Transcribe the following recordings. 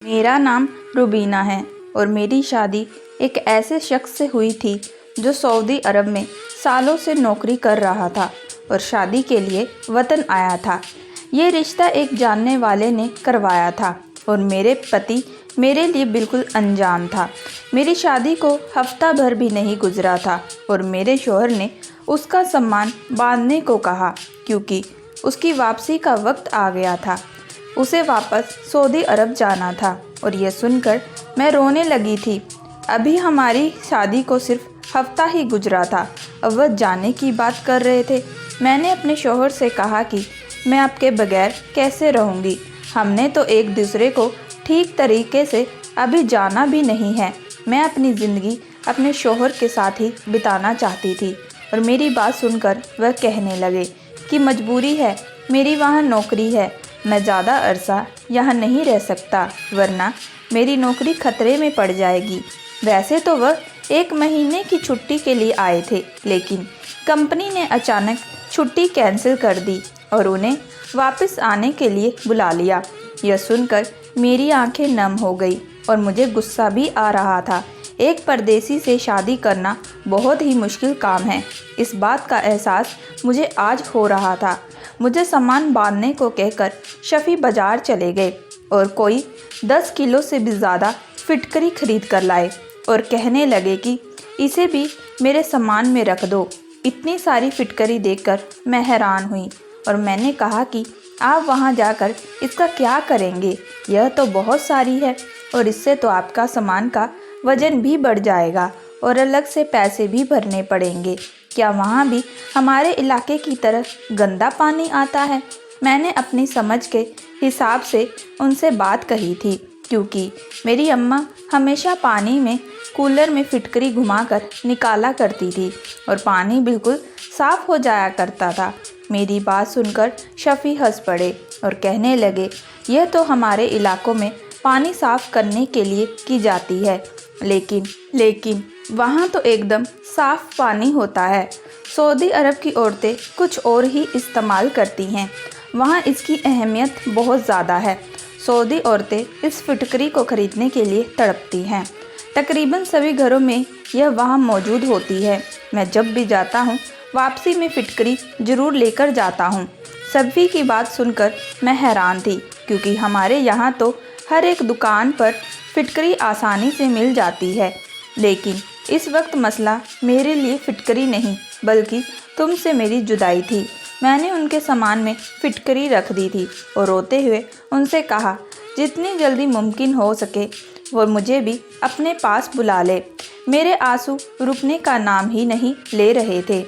मेरा नाम रुबीना है और मेरी शादी एक ऐसे शख्स से हुई थी जो सऊदी अरब में सालों से नौकरी कर रहा था और शादी के लिए वतन आया था। ये रिश्ता एक जानने वाले ने करवाया था और मेरे पति मेरे लिए बिल्कुल अनजान था। मेरी शादी को हफ्ता भर भी नहीं गुजरा था और मेरे शौहर ने उसका सामान बांधने को कहा क्योंकि उसकी वापसी का वक्त आ गया था। उसे वापस सऊदी अरब जाना था और यह सुनकर मैं रोने लगी थी। अभी हमारी शादी को सिर्फ हफ्ता ही गुजरा था, अब वह जाने की बात कर रहे थे। मैंने अपने शौहर से कहा कि मैं आपके बगैर कैसे रहूँगी। हमने तो एक दूसरे को ठीक तरीके से अभी जाना भी नहीं है। मैं अपनी ज़िंदगी अपने शौहर के साथ ही बिताना चाहती थी और मेरी बात सुनकर वह कहने लगे कि मजबूरी है, मेरी वहाँ नौकरी है, मैं ज़्यादा अरसा यहाँ नहीं रह सकता वरना मेरी नौकरी खतरे में पड़ जाएगी। वैसे तो वह 1 महीने की छुट्टी के लिए आए थे, लेकिन कंपनी ने अचानक छुट्टी कैंसिल कर दी और उन्हें वापस आने के लिए बुला लिया। यह सुनकर मेरी आंखें नम हो गई और मुझे गुस्सा भी आ रहा था। एक परदेसी से शादी करना बहुत ही मुश्किल काम है, इस बात का एहसास मुझे आज हो रहा था। मुझे सामान बांधने को कहकर शफ़ी बाज़ार चले गए और कोई 10 किलो से भी ज़्यादा फिटकरी खरीद कर लाए और कहने लगे कि इसे भी मेरे सामान में रख दो। इतनी सारी फिटकरी देखकर मैं हैरान हुई और मैंने कहा कि आप वहां जाकर इसका क्या करेंगे? यह तो बहुत सारी है और इससे तो आपका सामान का वज़न भी बढ़ जाएगा और अलग से पैसे भी भरने पड़ेंगे। क्या वहाँ भी हमारे इलाके की तरह गंदा पानी आता है? मैंने अपनी समझ के हिसाब से उनसे बात कही थी क्योंकि मेरी अम्मा हमेशा पानी में कूलर में फिटकरी घुमाकर निकाला करती थी और पानी बिल्कुल साफ़ हो जाया करता था। मेरी बात सुनकर शफ़ी हंस पड़े और कहने लगे, यह तो हमारे इलाकों में पानी साफ़ करने के लिए की जाती है, लेकिन वहाँ तो एकदम साफ़ पानी होता है। सऊदी अरब की औरतें कुछ और ही इस्तेमाल करती हैं, वहाँ इसकी अहमियत बहुत ज़्यादा है। सऊदी औरतें इस फिटकरी को ख़रीदने के लिए तड़पती हैं। तकरीबन सभी घरों में यह वहाँ मौजूद होती है। मैं जब भी जाता हूँ वापसी में फिटकरी ज़रूर लेकर जाता हूँ। सभी की बात सुनकर मैं हैरान थी क्योंकि हमारे यहाँ तो हर एक दुकान पर फिटकरी आसानी से मिल जाती है, लेकिन इस वक्त मसला मेरे लिए फिटकरी नहीं बल्कि तुमसे मेरी जुदाई थी। मैंने उनके सामान में फिटकरी रख दी थी और रोते हुए उनसे कहा, जितनी जल्दी मुमकिन हो सके वो मुझे भी अपने पास बुला ले। मेरे आंसू रुकने का नाम ही नहीं ले रहे थे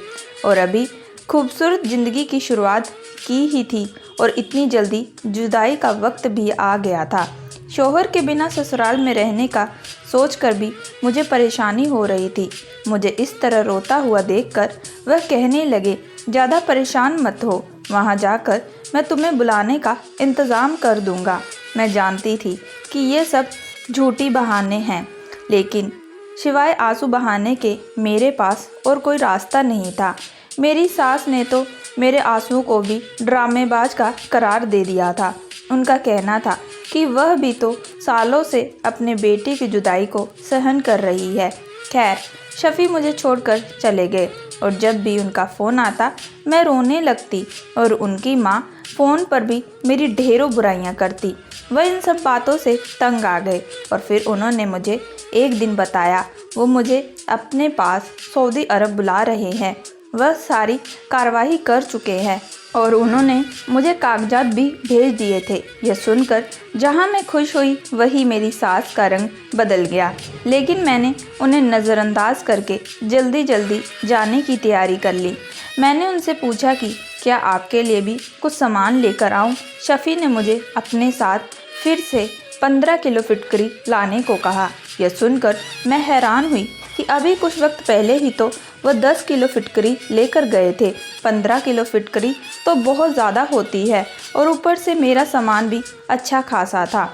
और अभी खूबसूरत ज़िंदगी की शुरुआत की ही थी और इतनी जल्दी जुदाई का वक्त भी आ गया था। शौहर के बिना ससुराल में रहने का सोचकर भी मुझे परेशानी हो रही थी। मुझे इस तरह रोता हुआ देखकर वह कहने लगे, ज़्यादा परेशान मत हो, वहाँ जाकर मैं तुम्हें बुलाने का इंतज़ाम कर दूँगा। मैं जानती थी कि ये सब झूठी बहाने हैं, लेकिन सिवाय आंसू बहाने के मेरे पास और कोई रास्ता नहीं था। मेरी सास ने तो मेरे आंसुओं को भी ड्रामेबाज का करार दे दिया था। उनका कहना था कि वह भी तो सालों से अपने बेटे की जुदाई को सहन कर रही है। खैर, शफ़ी मुझे छोड़कर चले गए और जब भी उनका फ़ोन आता मैं रोने लगती और उनकी माँ फ़ोन पर भी मेरी ढेरों बुराइयां करती। वह इन सब बातों से तंग आ गए और फिर उन्होंने मुझे एक दिन बताया वो मुझे अपने पास सऊदी अरब बुला रहे हैं। वह सारी कार्रवाई कर चुके हैं और उन्होंने मुझे कागजात भी भेज दिए थे। यह सुनकर जहां मैं खुश हुई वहीं मेरी सास का रंग बदल गया, लेकिन मैंने उन्हें नज़रअंदाज करके जल्दी जल्दी जाने की तैयारी कर ली। मैंने उनसे पूछा कि क्या आपके लिए भी कुछ सामान लेकर आऊं? शफ़ी ने मुझे अपने साथ फिर से 15 किलो फिटकरी लाने को कहा। यह सुनकर मैं हैरान हुई कि अभी कुछ वक्त पहले ही तो वह 10 किलो फिटकरी लेकर गए थे। 15 किलो फिटकरी तो बहुत ज़्यादा होती है और ऊपर से मेरा सामान भी अच्छा खासा था।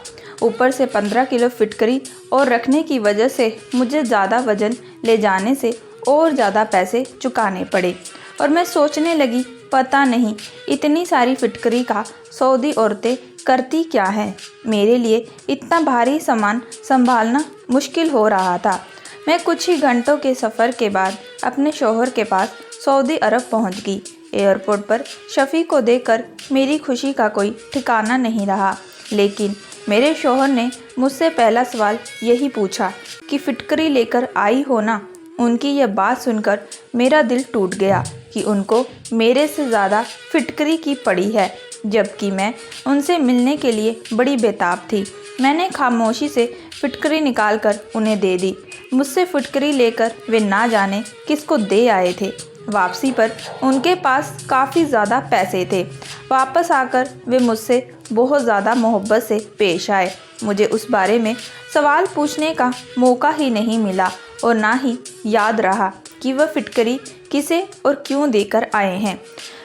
ऊपर से 15 किलो फिटकरी और रखने की वजह से मुझे ज़्यादा वज़न ले जाने से और ज़्यादा पैसे चुकाने पड़े और मैं सोचने लगी पता नहीं इतनी सारी फिटकरी का सऊदी औरतें करती क्या हैं। मेरे लिए इतना भारी सामान संभालना मुश्किल हो रहा था। मैं कुछ ही घंटों के सफ़र के बाद अपने शौहर के पास सऊदी अरब पहुंच गई। एयरपोर्ट पर शफ़ी को देखकर मेरी खुशी का कोई ठिकाना नहीं रहा। लेकिन मेरे शौहर ने मुझसे पहला सवाल यही पूछा कि फिटकरी लेकर आई हो ना। उनकी यह बात सुनकर मेरा दिल टूट गया कि उनको मेरे से ज़्यादा फिटकरी की पड़ी है, जबकि मैं उनसे मिलने के लिए बड़ी बेताब थी। मैंने खामोशी से फिटकरी निकालकर उन्हें दे दी। मुझसे फिटकरी लेकर वे ना जाने किसको दे आए थे। वापसी पर उनके पास काफ़ी ज़्यादा पैसे थे। वापस आकर वे मुझसे बहुत ज़्यादा मोहब्बत से पेश आए। मुझे उस बारे में सवाल पूछने का मौका ही नहीं मिला और ना ही याद रहा कि वह फिटकरी किसे और क्यों देकर आए हैं।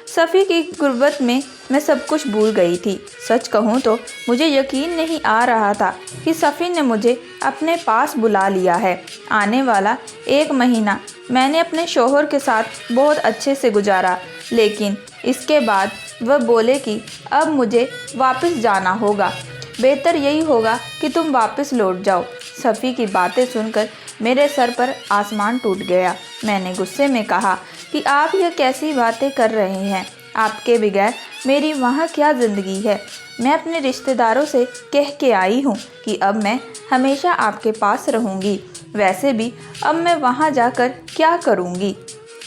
सफ़ी की गुर्बत में मैं सब कुछ भूल गई थी। सच कहूँ तो मुझे यकीन नहीं आ रहा था कि सफ़ी ने मुझे अपने पास बुला लिया है। आने वाला 1 महीना मैंने अपने शौहर के साथ बहुत अच्छे से गुजारा, लेकिन इसके बाद वह बोले कि अब मुझे वापस जाना होगा। बेहतर यही होगा कि तुम वापस लौट जाओ। सफ़ी की बातें सुनकर मेरे सर पर आसमान टूट गया। मैंने गुस्से में कहा कि आप यह कैसी बातें कर रहे हैं। आपके बगैर मेरी वहाँ क्या ज़िंदगी है। मैं अपने रिश्तेदारों से कह के आई हूँ कि अब मैं हमेशा आपके पास रहूँगी। वैसे भी अब मैं वहाँ जाकर क्या करूँगी।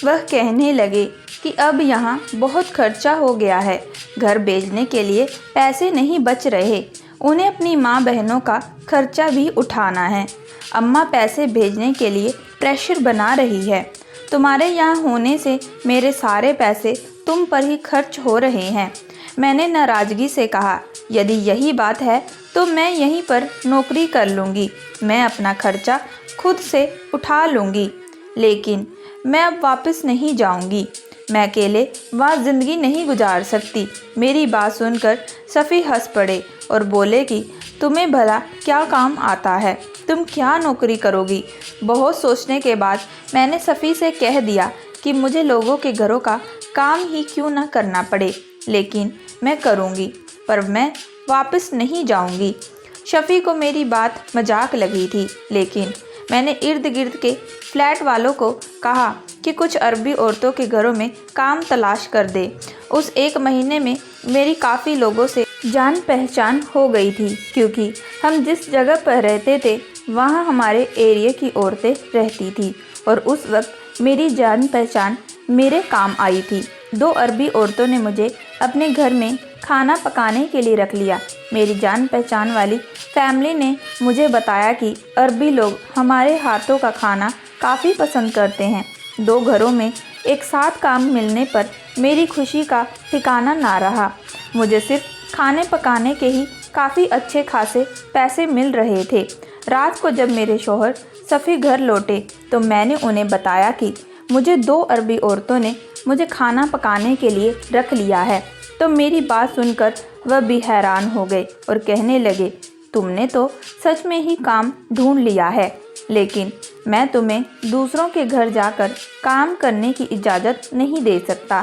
वह कहने लगे कि अब यहाँ बहुत खर्चा हो गया है। घर भेजने के लिए पैसे नहीं बच रहे। उन्हें अपनी माँ बहनों का खर्चा भी उठाना है। अम्मा पैसे भेजने के लिए प्रेशर बना रही है। तुम्हारे यहाँ होने से मेरे सारे पैसे तुम पर ही खर्च हो रहे हैं। मैंने नाराज़गी से कहा, यदि यही बात है तो मैं यहीं पर नौकरी कर लूँगी। मैं अपना खर्चा खुद से उठा लूँगी, लेकिन मैं अब वापस नहीं जाऊँगी। मैं अकेले वहाँ ज़िंदगी नहीं गुजार सकती। मेरी बात सुनकर सफ़ी हंस पड़े और बोले कि तुम्हें भला क्या काम आता है, तुम क्या नौकरी करोगी। बहुत सोचने के बाद मैंने सफ़ी से कह दिया कि मुझे लोगों के घरों का काम ही क्यों ना करना पड़े, लेकिन मैं करूँगी, पर मैं वापस नहीं जाऊँगी। शफ़ी को मेरी बात मजाक लगी थी, लेकिन मैंने इर्द गिर्द के फ्लैट वालों को कहा कि कुछ अरबी औरतों के घरों में काम तलाश कर दे। उस 1 महीने में मेरी काफ़ी लोगों से जान पहचान हो गई थी, क्योंकि हम जिस जगह पर रहते थे वहाँ हमारे एरिया की औरतें रहती थी और उस वक्त मेरी जान पहचान मेरे काम आई थी। 2 अरबी औरतों ने मुझे अपने घर में खाना पकाने के लिए रख लिया। मेरी जान पहचान वाली फैमिली ने मुझे बताया कि अरबी लोग हमारे हाथों का खाना काफ़ी पसंद करते हैं। 2 घरों में एक साथ काम मिलने पर मेरी खुशी का ठिकाना ना रहा। मुझे सिर्फ खाने पकाने के ही काफ़ी अच्छे खासे पैसे मिल रहे थे। रात को जब मेरे शौहर सफ़ी घर लौटे तो मैंने उन्हें बताया कि मुझे 2 अरबी औरतों ने मुझे खाना पकाने के लिए रख लिया है। तो मेरी बात सुनकर वह भी हैरान हो गए और कहने लगे, तुमने तो सच में ही काम ढूंढ लिया है, लेकिन मैं तुम्हें दूसरों के घर जाकर काम करने की इजाज़त नहीं दे सकता।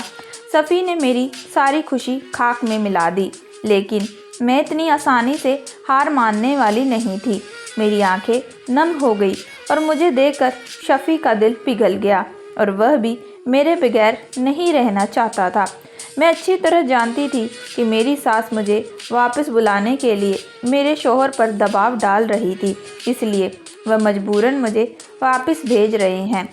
सफ़ी ने मेरी सारी खुशी खाक में मिला दी, लेकिन मैं इतनी आसानी से हार मानने वाली नहीं थी। मेरी आंखें नम हो गई और मुझे देखकर शफ़ी का दिल पिघल गया और वह भी मेरे बगैर नहीं रहना चाहता था। मैं अच्छी तरह जानती थी कि मेरी सास मुझे वापस बुलाने के लिए मेरे शौहर पर दबाव डाल रही थी, इसलिए वह मजबूरन मुझे वापस भेज रहे हैं।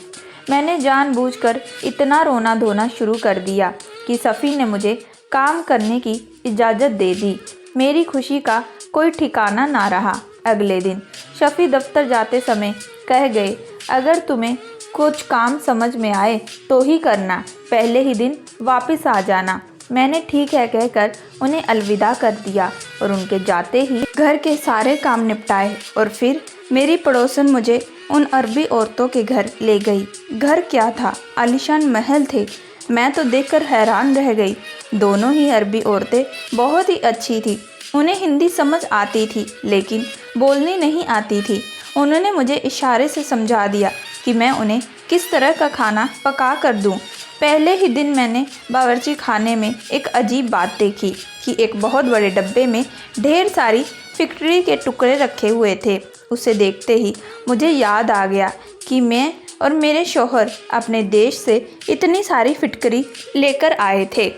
मैंने जानबूझकर इतना रोना धोना शुरू कर दिया कि सफ़ी ने मुझे काम करने की इजाज़त दे दी। मेरी खुशी का कोई ठिकाना ना रहा। अगले दिन शफ़ी दफ्तर जाते समय कह गए, अगर तुम्हें कुछ काम समझ में आए तो ही करना, पहले ही दिन वापस आ जाना। मैंने ठीक है कहकर उन्हें अलविदा कर दिया और उनके जाते ही घर के सारे काम निपटाए और फिर मेरी पड़ोसन मुझे उन अरबी औरतों के घर ले गई। घर क्या था, आलीशान महल थे। मैं तो देखकर हैरान रह गई। दोनों ही अरबी औरतें बहुत ही अच्छी थी। उन्हें हिंदी समझ आती थी, लेकिन बोलनी नहीं आती थी। उन्होंने मुझे इशारे से समझा दिया कि मैं उन्हें किस तरह का खाना पका कर दूं। पहले ही दिन मैंने बावर्ची खाने में एक अजीब बात देखी कि एक बहुत बड़े डब्बे में ढेर सारी फिटकरी के टुकड़े रखे हुए थे। उसे देखते ही मुझे याद आ गया कि मैं और मेरे शौहर अपने देश से इतनी सारी फिटकरी लेकर आए थे।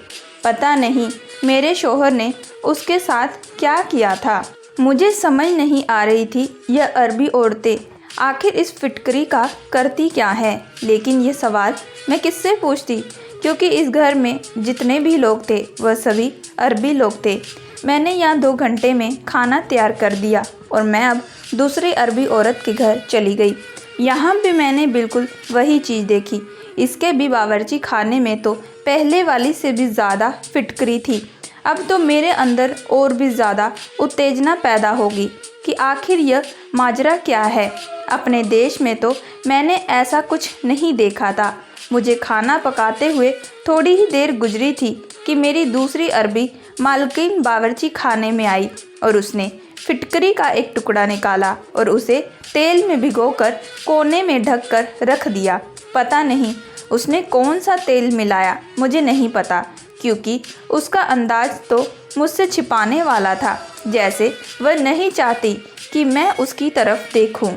पता नहीं मेरे शौहर ने उसके साथ क्या किया था। मुझे समझ नहीं आ रही थी यह अरबी औरतें आखिर इस फिटकरी का करती क्या है। लेकिन ये सवाल मैं किससे पूछती, क्योंकि इस घर में जितने भी लोग थे वह सभी अरबी लोग थे। मैंने यहाँ 2 घंटे में खाना तैयार कर दिया और मैं अब दूसरी अरबी औरत के घर चली गई। यहाँ भी मैंने बिल्कुल वही चीज़ देखी। इसके भी बावर्ची खाने में तो पहले वाली से भी ज़्यादा फिटकरी थी। अब तो मेरे अंदर और भी ज़्यादा उत्तेजना पैदा होगी कि आखिर यह माजरा क्या है। अपने देश में तो मैंने ऐसा कुछ नहीं देखा था। मुझे खाना पकाते हुए थोड़ी ही देर गुजरी थी कि मेरी दूसरी अरबी मालकिन बावर्ची खाने में आई और उसने फिटकरी का एक टुकड़ा निकाला और उसे तेल में भिगोकर कोने में ढक कर रख दिया। पता नहीं उसने कौन सा तेल मिलाया, मुझे नहीं पता, क्योंकि उसका अंदाज तो मुझसे छिपाने वाला था, जैसे वह नहीं चाहती कि मैं उसकी तरफ देखूं।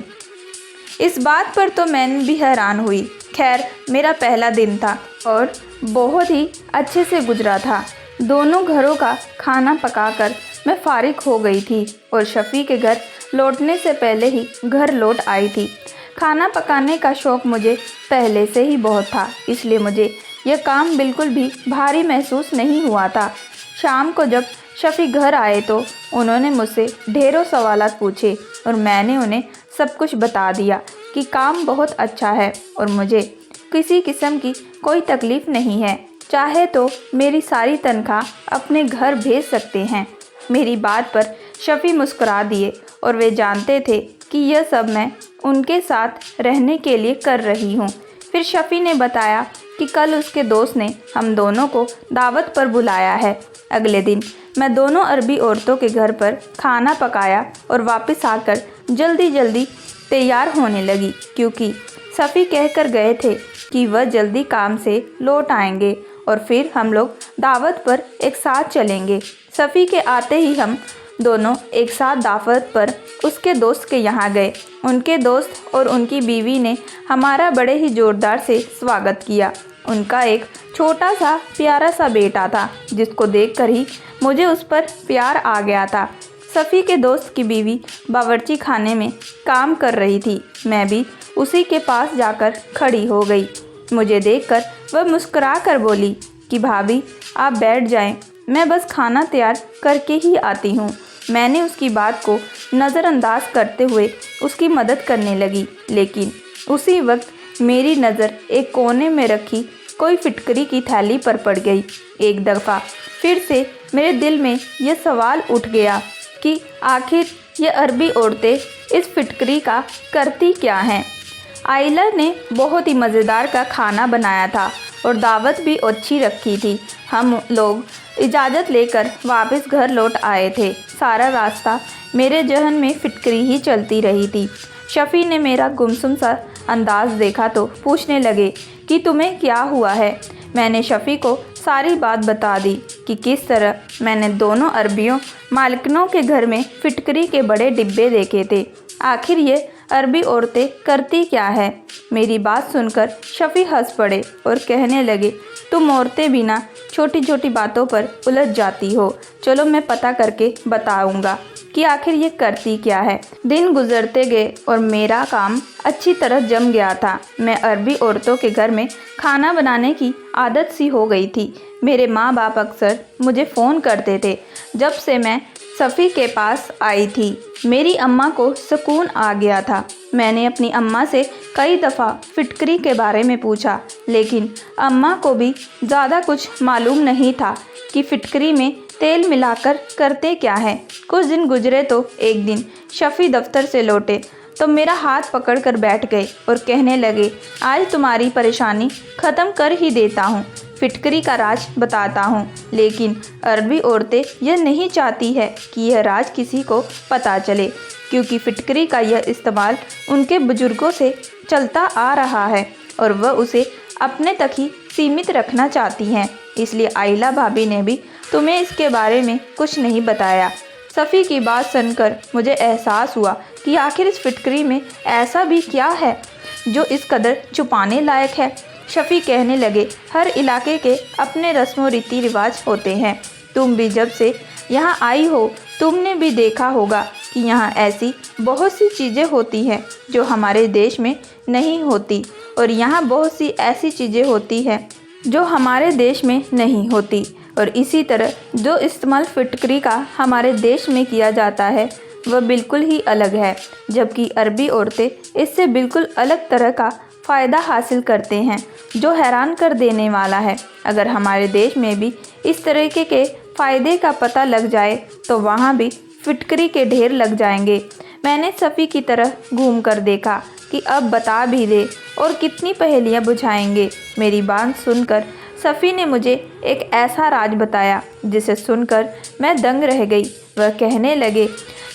इस बात पर तो मैं भी हैरान हुई। खैर, मेरा पहला दिन था और बहुत ही अच्छे से गुजरा था। दोनों घरों का खाना पकाकर मैं फारिग हो गई थी और शफ़ी के घर लौटने से पहले ही घर लौट आई थी। खाना पकाने का शौक़ मुझे पहले से ही बहुत था, इसलिए मुझे यह काम बिल्कुल भी भारी महसूस नहीं हुआ था। शाम को जब शफ़ी घर आए तो उन्होंने मुझसे ढेरों सवालात पूछे और मैंने उन्हें सब कुछ बता दिया कि काम बहुत अच्छा है और मुझे किसी किस्म की कोई तकलीफ़ नहीं है। चाहे तो मेरी सारी तनख्वाह अपने घर भेज सकते हैं। मेरी बात पर शफ़ी मुस्कुरा दिए और वे जानते थे कि यह सब मैं उनके साथ रहने के लिए कर रही हूँ। फिर शफ़ी ने बताया कि कल उसके दोस्त ने हम दोनों को दावत पर बुलाया है। अगले दिन मैं दोनों अरबी औरतों के घर पर खाना पकाया और वापस आकर जल्दी जल्दी तैयार होने लगी, क्योंकि शफ़ी कहकर गए थे कि वह जल्दी काम से लौट आएंगे और फिर हम लोग दावत पर एक साथ चलेंगे। शफ़ी के आते ही हम दोनों एक साथ दावत पर उसके दोस्त के यहाँ गए। उनके दोस्त और उनकी बीवी ने हमारा बड़े ही ज़ोरदार से स्वागत किया। उनका एक छोटा सा प्यारा सा बेटा था, जिसको देखकर ही मुझे उस पर प्यार आ गया था। शफ़ी के दोस्त की बीवी बावर्ची खाने में काम कर रही थी। मैं भी उसी के पास जाकर खड़ी हो गई। मुझे देखकर वह मुस्कुरा कर बोली कि भाभी आप बैठ जाएं, मैं बस खाना तैयार करके ही आती हूँ। मैंने उसकी बात को नज़रअंदाज करते हुए उसकी मदद करने लगी, लेकिन उसी वक्त मेरी नज़र एक कोने में रखी कोई फिटकरी की थैली पर पड़ गई। एक दफ़ा फिर से मेरे दिल में यह सवाल उठ गया कि आखिर ये अरबी औरतें इस फिटकरी का करती क्या हैं। आइला ने बहुत ही मज़ेदार का खाना बनाया था और दावत भी अच्छी रखी थी। हम लोग इजाज़त लेकर वापस घर लौट आए थे। सारा रास्ता मेरे जहन में फिटकरी ही चलती रही थी। शफ़ी ने मेरा गुमसुम सा अंदाज़ देखा तो पूछने लगे कि तुम्हें क्या हुआ है। मैंने शफ़ी को सारी बात बता दी कि किस तरह मैंने दोनों अरबियों मालिकनों के घर में फिटकरी के बड़े डिब्बे देखे थे। आखिर ये अरबी औरतें करती क्या है। मेरी बात सुनकर शफ़ी हंस पड़े और कहने लगे, तुम औरतें बिना छोटी छोटी बातों पर उलझ जाती हो। चलो मैं पता करके बताऊंगा कि आखिर ये करती क्या है। दिन गुजरते गए और मेरा काम अच्छी तरह जम गया था। मैं अरबी औरतों के घर में खाना बनाने की आदत सी हो गई थी। मेरे माँ बाप अक्सर मुझे फ़ोन करते थे। जब से मैं शफ़ी के पास आई थी, मेरी अम्मा को सुकून आ गया था। मैंने अपनी अम्मा से कई दफ़ा फिटकरी के बारे में पूछा, लेकिन अम्मा को भी ज़्यादा कुछ मालूम नहीं था कि फिटकरी में तेल मिलाकर करते क्या है। कुछ दिन गुजरे तो एक दिन शफ़ी दफ्तर से लौटे तो मेरा हाथ पकड़कर बैठ गए और कहने लगे, आज तुम्हारी परेशानी ख़त्म कर ही देता हूँ, फिटकरी का राज बताता हूँ। लेकिन अरबी औरतें यह नहीं चाहती है कि यह राज किसी को पता चले, क्योंकि फिटकरी का यह इस्तेमाल उनके बुजुर्गों से चलता आ रहा है और वह उसे अपने तक ही सीमित रखना चाहती हैं, इसलिए आइला भाभी ने भी तुम्हें इसके बारे में कुछ नहीं बताया। सफ़ी की बात सुनकर मुझे एहसास हुआ कि आखिर इस फिटकरी में ऐसा भी क्या है जो इस कदर छुपाने लायक है। शफ़ी कहने लगे, हर इलाके के अपने रस्म रीति रिवाज होते हैं। तुम भी जब से यहाँ आई हो तुमने भी देखा होगा कि यहाँ ऐसी बहुत सी चीज़ें होती हैं जो हमारे देश में नहीं होती, और यहाँ बहुत सी ऐसी चीज़ें होती हैं जो हमारे देश में नहीं होती। और इसी तरह जो इस्तेमाल फिटकरी का हमारे देश में किया जाता है वह बिल्कुल ही अलग है, जबकि अरबी औरतें इससे बिल्कुल अलग तरह का फ़ायदा हासिल करते हैं जो हैरान कर देने वाला है। अगर हमारे देश में भी इस तरीके के फ़ायदे का पता लग जाए तो वहाँ भी फिटकरी के ढेर लग जाएंगे। मैंने सफ़ी की तरह घूम कर देखा कि अब बता भी दे और कितनी पहेलियाँ बुझाएंगे। मेरी बात सुनकर सफ़ी ने मुझे एक ऐसा राज बताया जिसे सुनकर मैं दंग रह गई। वह कहने लगे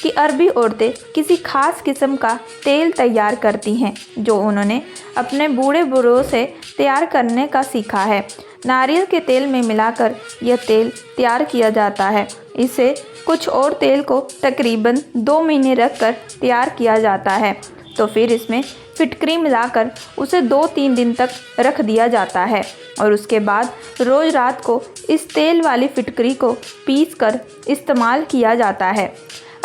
कि अरबी औरतें किसी खास किस्म का तेल तैयार करती हैं जो उन्होंने अपने बूढ़े बूढ़ों से तैयार करने का सीखा है। नारियल के तेल में मिलाकर यह तेल तैयार किया जाता है। इसे कुछ और तेल को तकरीबन 2 महीने रखकर तैयार किया जाता है, तो फिर इसमें फिटकरी मिलाकर उसे 2-3 दिन तक रख दिया जाता है और उसके बाद रोज़ रात को इस तेल वाली फिटकरी को पीस कर इस्तेमाल किया जाता है।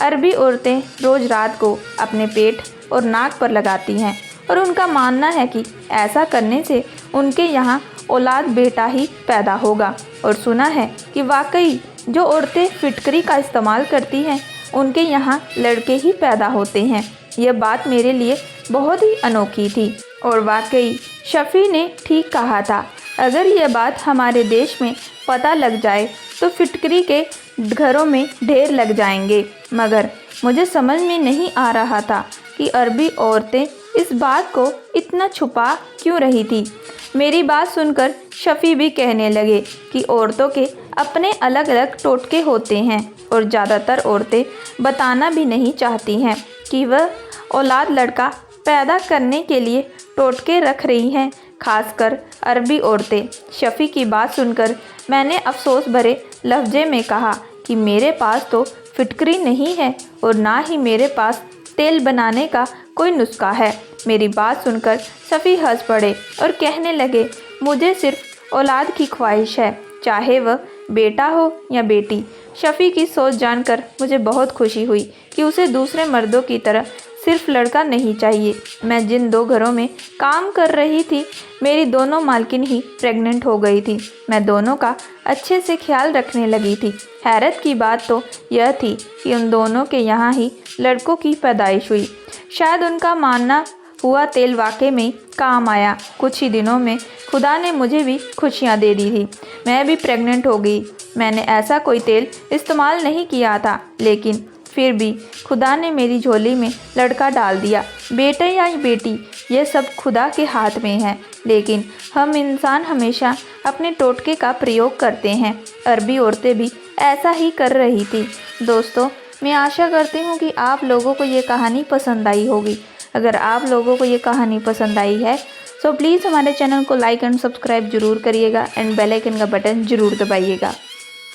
अरबी औरतें रोज़ रात को अपने पेट और नाक पर लगाती हैं और उनका मानना है कि ऐसा करने से उनके यहाँ औलाद बेटा ही पैदा होगा। और सुना है कि वाकई जो औरतें फिटकरी का इस्तेमाल करती हैं उनके यहाँ लड़के ही पैदा होते हैं। यह बात मेरे लिए बहुत ही अनोखी थी और वाकई शफ़ी ने ठीक कहा था। अगर यह बात हमारे देश में पता लग जाए तो फिटकरी के घरों में ढेर लग जाएंगे। मगर मुझे समझ में नहीं आ रहा था कि अरबी औरतें इस बात को इतना छुपा क्यों रही थी। मेरी बात सुनकर शफ़ी भी कहने लगे कि औरतों के अपने अलग अलग टोटके होते हैं और ज़्यादातर औरतें बताना भी नहीं चाहती हैं कि वह औलाद लड़का पैदा करने के लिए टोटके रख रही हैं, खासकर अरबी औरतें। शफ़ी की बात सुनकर मैंने अफसोस भरे लफ्ज़े में कहा कि मेरे पास तो फिटकरी नहीं है और ना ही मेरे पास तेल बनाने का कोई नुस्खा है। मेरी बात सुनकर सफ़ी हंस पड़े और कहने लगे, मुझे सिर्फ औलाद की ख्वाहिश है, चाहे वह बेटा हो या बेटी। शफ़ी की सोच जानकर मुझे बहुत खुशी हुई कि उसे दूसरे मर्दों की तरह सिर्फ लड़का नहीं चाहिए। मैं जिन 2 घरों में काम कर रही थी मेरी दोनों मालकिन ही प्रेग्नेंट हो गई थी। मैं दोनों का अच्छे से ख्याल रखने लगी थी। हैरत की बात तो यह थी कि उन दोनों के यहाँ ही लड़कों की पैदाइश हुई। शायद उनका मानना हुआ तेल वाकई में काम आया। कुछ ही दिनों में खुदा ने मुझे भी खुशियाँ दे दी थी। मैं भी प्रेग्नेंट हो गई। मैंने ऐसा कोई तेल इस्तेमाल नहीं किया था, लेकिन फिर भी खुदा ने मेरी झोली में लड़का डाल दिया। बेटे या बेटी ये सब खुदा के हाथ में है, लेकिन हम इंसान हमेशा अपने टोटके का प्रयोग करते हैं। अरबी औरतें भी ऐसा ही कर रही थी। दोस्तों, मैं आशा करती हूँ कि आप लोगों को ये कहानी पसंद आई होगी। अगर आप लोगों को ये कहानी पसंद आई है तो प्लीज़ हमारे चैनल को लाइक एंड सब्सक्राइब ज़रूर करिएगा एंड बेल आइकन का बटन ज़रूर दबाइएगा।